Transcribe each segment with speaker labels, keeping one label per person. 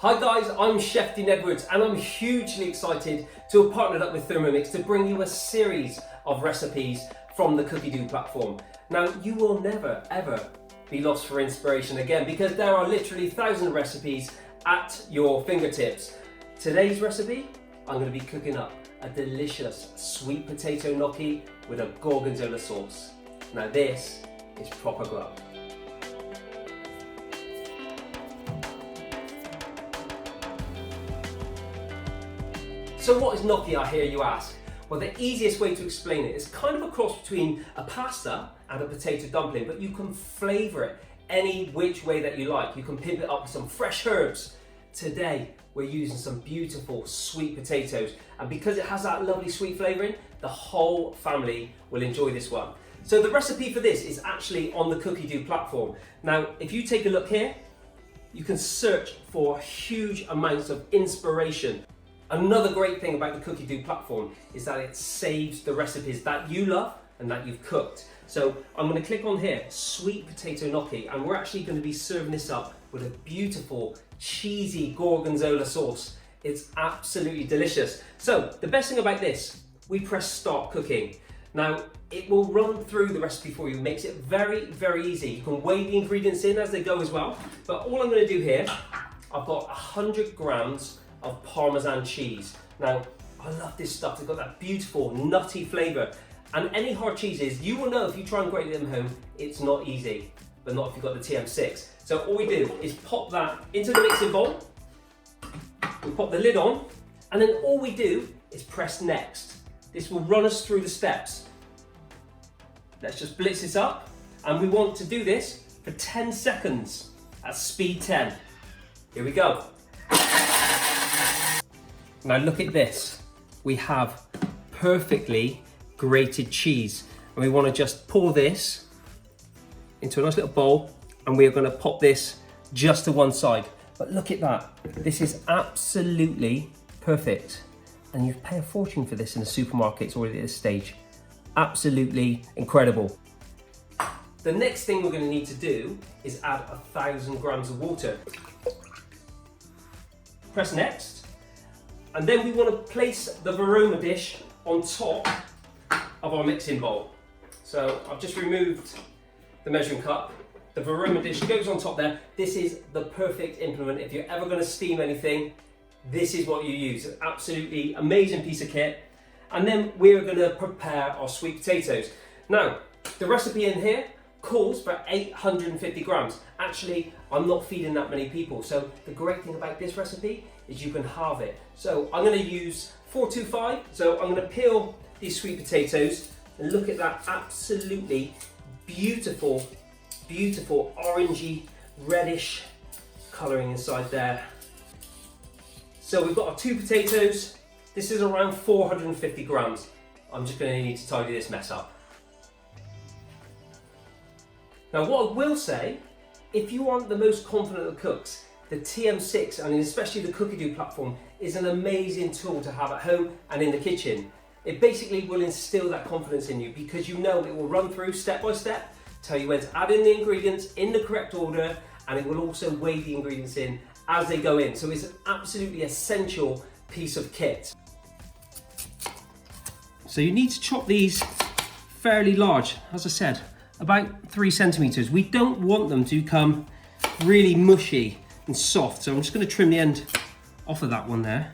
Speaker 1: Hi guys, I'm Chef Dean Edwards and I'm hugely excited to have partnered up with Thermomix to bring you a series of recipes from the Cookidoo platform. Now you will never ever be lost for inspiration again because there are literally thousands of recipes at your fingertips. Today's recipe, I'm going to be cooking up a delicious sweet potato gnocchi with a Gorgonzola sauce. Now this is proper grub. So what is gnocchi, I hear you ask? Well, the easiest way to explain it is kind of a cross between a pasta and a potato dumpling, but you can flavour it any which way that you like. You can pimp it up with some fresh herbs. Today, we're using some beautiful sweet potatoes, and because it has that lovely sweet flavouring, the whole family will enjoy this one. So the recipe for this is actually on the Cookidoo platform. Now, if you take a look here, you can search for huge amounts of inspiration. Another great thing about the Cookidoo platform is that it saves the recipes that you love and that you've cooked. So I'm going to click on here, sweet potato gnocchi, and we're actually going to be serving this up with a beautiful cheesy Gorgonzola sauce. It's absolutely delicious. So the best thing about this, we press start cooking. Now it will run through the recipe for you, makes it very, very easy. You can weigh the ingredients in as they go as well. But all I'm going to do here, I've got 100 grams of Parmesan cheese. Now, I love this stuff. It's got that beautiful nutty flavour. And any hard cheeses, you will know if you try and grate them home, it's not easy, but not if you've got the TM6. So all we do is pop that into the mixing bowl. We pop the lid on, and then all we do is press next. This will run us through the steps. Let's just blitz this up, and we want to do this for 10 seconds at speed 10. Here we go. Now look at this, we have perfectly grated cheese, and we want to just pour this into a nice little bowl, and we are going to pop this just to one side. But look at that, this is absolutely perfect, and you pay a fortune for this in the supermarkets already at this stage. Absolutely incredible. The next thing we're going to need to do is add 1,000 grams of water. Press next. And then we want to place the Varoma dish on top of our mixing bowl. So I've just removed the measuring cup. The Varoma dish goes on top there. This is the perfect implement. If you're ever going to steam anything, this is what you use. An absolutely amazing piece of kit. And then we're going to prepare our sweet potatoes. Now, the recipe in here calls for 850 grams. Actually, I'm not feeding that many people. So the great thing about this recipe is you can halve it. So I'm going to use 425. So I'm going to peel these sweet potatoes and look at that absolutely beautiful, beautiful orangey reddish colouring inside there. So we've got our 2 potatoes. This is around 450 grams. I'm just going to need to tidy this mess up. Now what I will say, if you aren't the most confident of cooks, the TM6, and especially the Cookidoo platform, is an amazing tool to have at home and in the kitchen. It basically will instill that confidence in you because you know it will run through step by step, tell you when to add in the ingredients in the correct order, and it will also weigh the ingredients in as they go in. So it's an absolutely essential piece of kit. So you need to chop these fairly large, as I said, about 3 centimeters. We don't want them to become really mushy and soft, so I'm just going to trim the end off of that one there.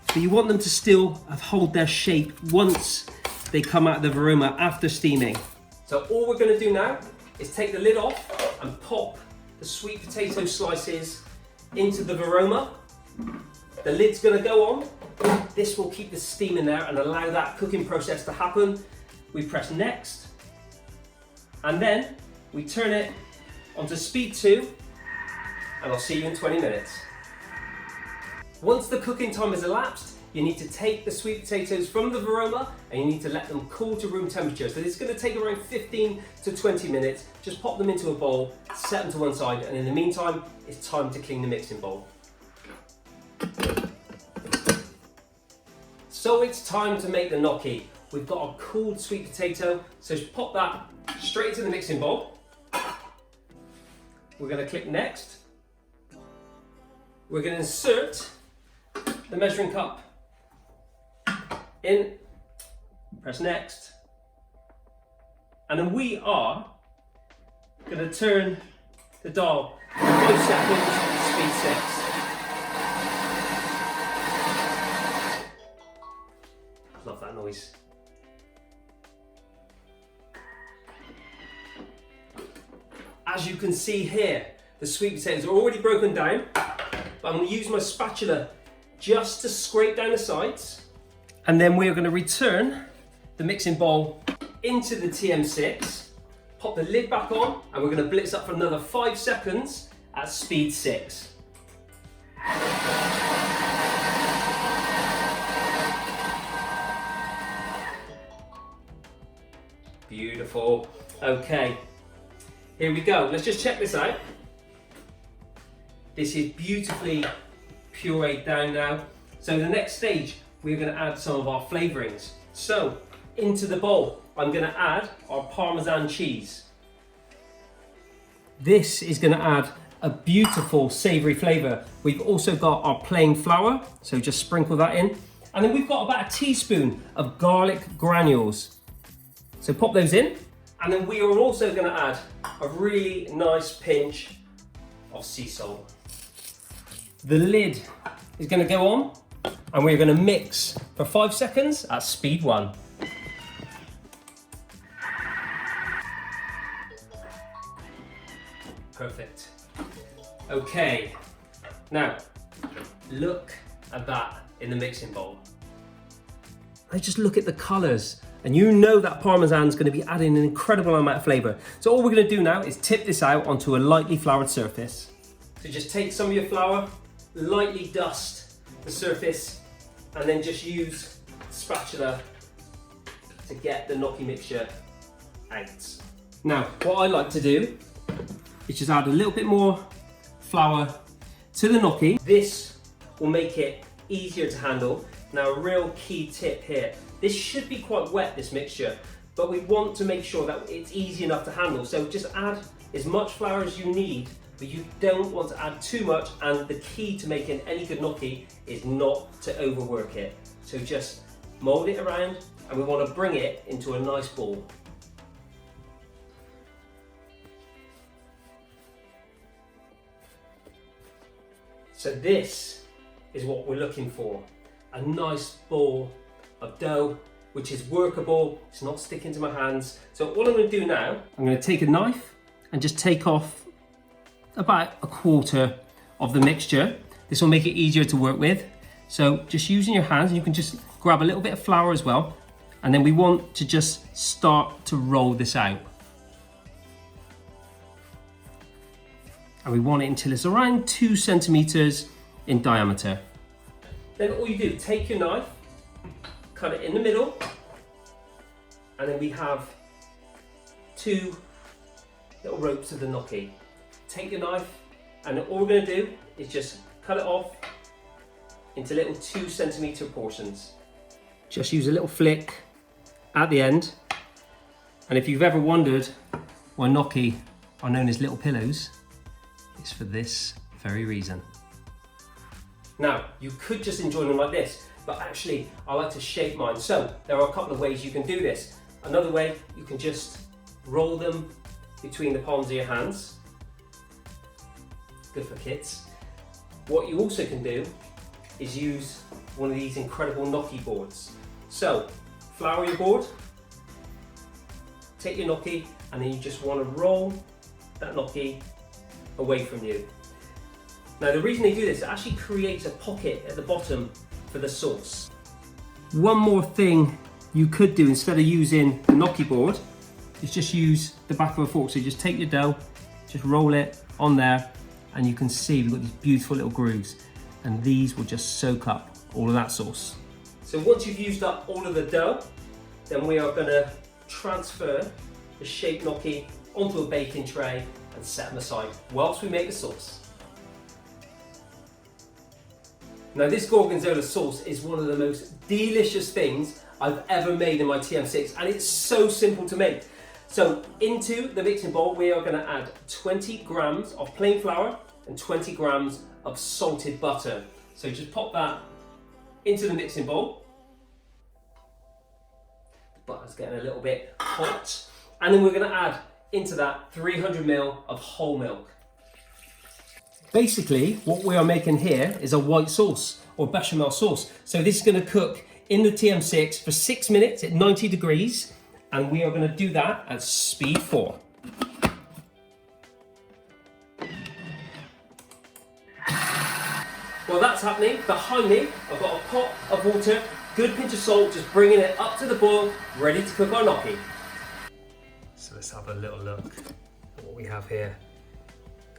Speaker 1: But you want them to still hold their shape once they come out of the Varoma after steaming. So all we're going to do now is take the lid off and pop the sweet potato slices into the Varoma. The lid's going to go on. This will keep the steam in there and allow that cooking process to happen. We press next, and then we turn it onto speed 2, and I'll see you in 20 minutes. Once the cooking time has elapsed, you need to take the sweet potatoes from the Varoma and you need to let them cool to room temperature. So it's going to take around 15 to 20 minutes. Just pop them into a bowl, set them to one side, and in the meantime, it's time to clean the mixing bowl. So it's time to make the gnocchi. We've got a cooled sweet potato, so just pop that straight into the mixing bowl. We're going to click next. we're going to insert the measuring cup in, press next, and then we are going to turn the dial for 5 seconds, speed 6. Love that noise. As you can see here, the sweet potatoes are already broken down, but I'm going to use my spatula just to scrape down the sides. And then we're going to return the mixing bowl into the TM6, pop the lid back on, and we're going to blitz up for another 5 seconds at speed 6. Beautiful. Okay, here we go. Let's just check this out. This is beautifully pureed down now. So the next stage, we're going to add some of our flavourings. So into the bowl, I'm going to add our Parmesan cheese. This is going to add a beautiful savoury flavour. We've also got our plain flour, so just sprinkle that in. And then we've got about a teaspoon of garlic granules. So pop those in. And then we are also going to add a really nice pinch of sea salt. The lid is going to go on, and we're going to mix for 5 seconds at speed 1. Perfect. Okay, now look at that in the mixing bowl. I just look at the colours, and you know that Parmesan is going to be adding an incredible amount of flavour. So all we're going to do now is tip this out onto a lightly floured surface. So just take some of your flour, lightly dust the surface, and then just use the spatula to get the gnocchi mixture out. Now, what I like to do is just add a little bit more flour to the gnocchi. This will make it easier to handle. Now, a real key tip here. This should be quite wet, this mixture, but we want to make sure that it's easy enough to handle. So just add as much flour as you need, but you don't want to add too much. And the key to making any good gnocchi is not to overwork it. So just mold it around, and we want to bring it into a nice ball. So this is what we're looking for. A nice ball of dough, which is workable, it's not sticking to my hands. So all I'm going to do now, I'm going to take a knife and just take off about a quarter of the mixture. This will make it easier to work with. So just using your hands, you can just grab a little bit of flour as well. And then we want to just start to roll this out. And we want it until it's around 2 centimeters in diameter. Then all you do, take your knife, cut it in the middle, and then we have 2 little ropes of the gnocchi. Take your knife, and all we're going to do is just cut it off into little 2 centimeter portions. Just use a little flick at the end. And if you've ever wondered why gnocchi are known as little pillows, it's for this very reason. Now, you could just enjoy them like this, but actually I like to shape mine. So there are a couple of ways you can do this. Another way, you can just roll them between the palms of your hands. Good for kids. What you also can do is use one of these incredible gnocchi boards. So flour your board, take your gnocchi, and then you just want to roll that gnocchi away from you. Now, the reason they do this, it actually creates a pocket at the bottom for the sauce. One more thing you could do instead of using the gnocchi board is just use the back of a fork. So just take your dough, just roll it on there, and you can see we've got these beautiful little grooves, and these will just soak up all of that sauce. So once you've used up all of the dough, then we are going to transfer the shaped gnocchi onto a baking tray and set them aside whilst we make the sauce. Now, this Gorgonzola sauce is one of the most delicious things I've ever made in my TM6, and it's so simple to make. So into the mixing bowl, we are going to add 20 grams of plain flour, 120 grams of salted butter. So just pop that into the mixing bowl. The butter's getting a little bit hot. And then we're going to add into that 300 ml of whole milk. Basically, what we are making here is a white sauce or bechamel sauce. So this is going to cook in the TM6 for 6 minutes at 90 degrees. And we are going to do that at speed 4. While that's happening, behind me, I've got a pot of water, good pinch of salt, just bringing it up to the boil, ready to cook our gnocchi. So let's have a little look at what we have here.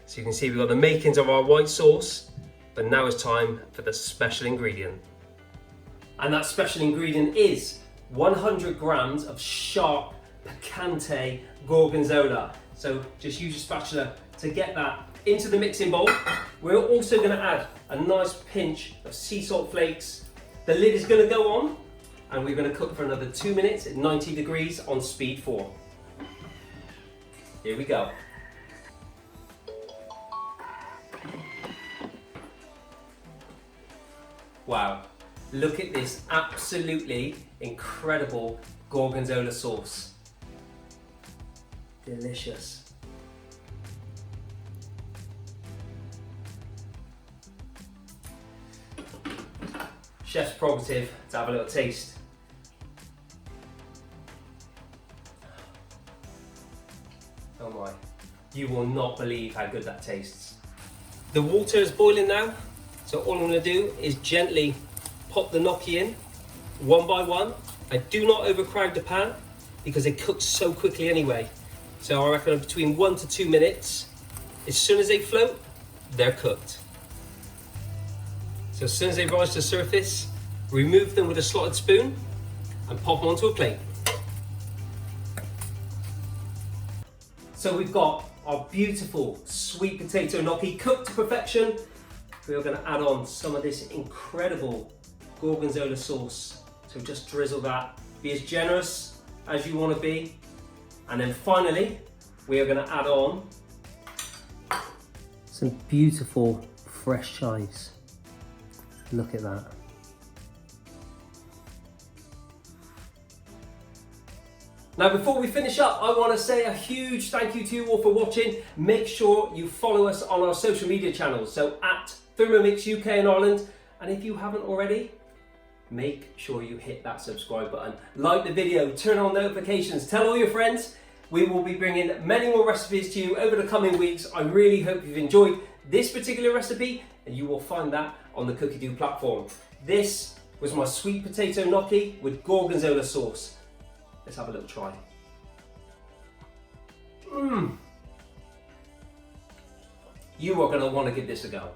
Speaker 1: So you can see we've got the makings of our white sauce, but now it's time for the special ingredient. And that special ingredient is 100 grams of sharp piccante gorgonzola. So just use your spatula to get that into the mixing bowl. We're also going to add a nice pinch of sea salt flakes. The lid is going to go on and we're going to cook for another 2 minutes at 90 degrees on speed 4. Here we go. Wow, look at this absolutely incredible gorgonzola sauce. Delicious. Chef's prerogative to have a little taste. Oh my, you will not believe how good that tastes. The water is boiling now, so all I'm going to do is gently pop the gnocchi in, one by one. I do not overcrowd the pan because they cook so quickly anyway. So I reckon between 1 to 2 minutes, as soon as they float, they're cooked. So as soon as they rise to the surface, remove them with a slotted spoon and pop them onto a plate. So we've got our beautiful sweet potato gnocchi cooked to perfection. We are going to add on some of this incredible gorgonzola sauce. So just drizzle that. Be as generous as you want to be. And then finally, we are going to add on some beautiful fresh chives. Look at that. Now before we finish up, I want to say a huge thank you to you all for watching. Make sure you follow us on our social media channels, so at Thermomix UK and Ireland. And if you haven't already, make sure you hit that subscribe button. Like the video, turn on notifications, tell all your friends. We will be bringing many more recipes to you over the coming weeks. I really hope you've enjoyed this particular recipe, and you will find that on the Cookidoo platform. This was my sweet potato gnocchi with gorgonzola sauce. Let's have a little try. You are going to want to give this a go.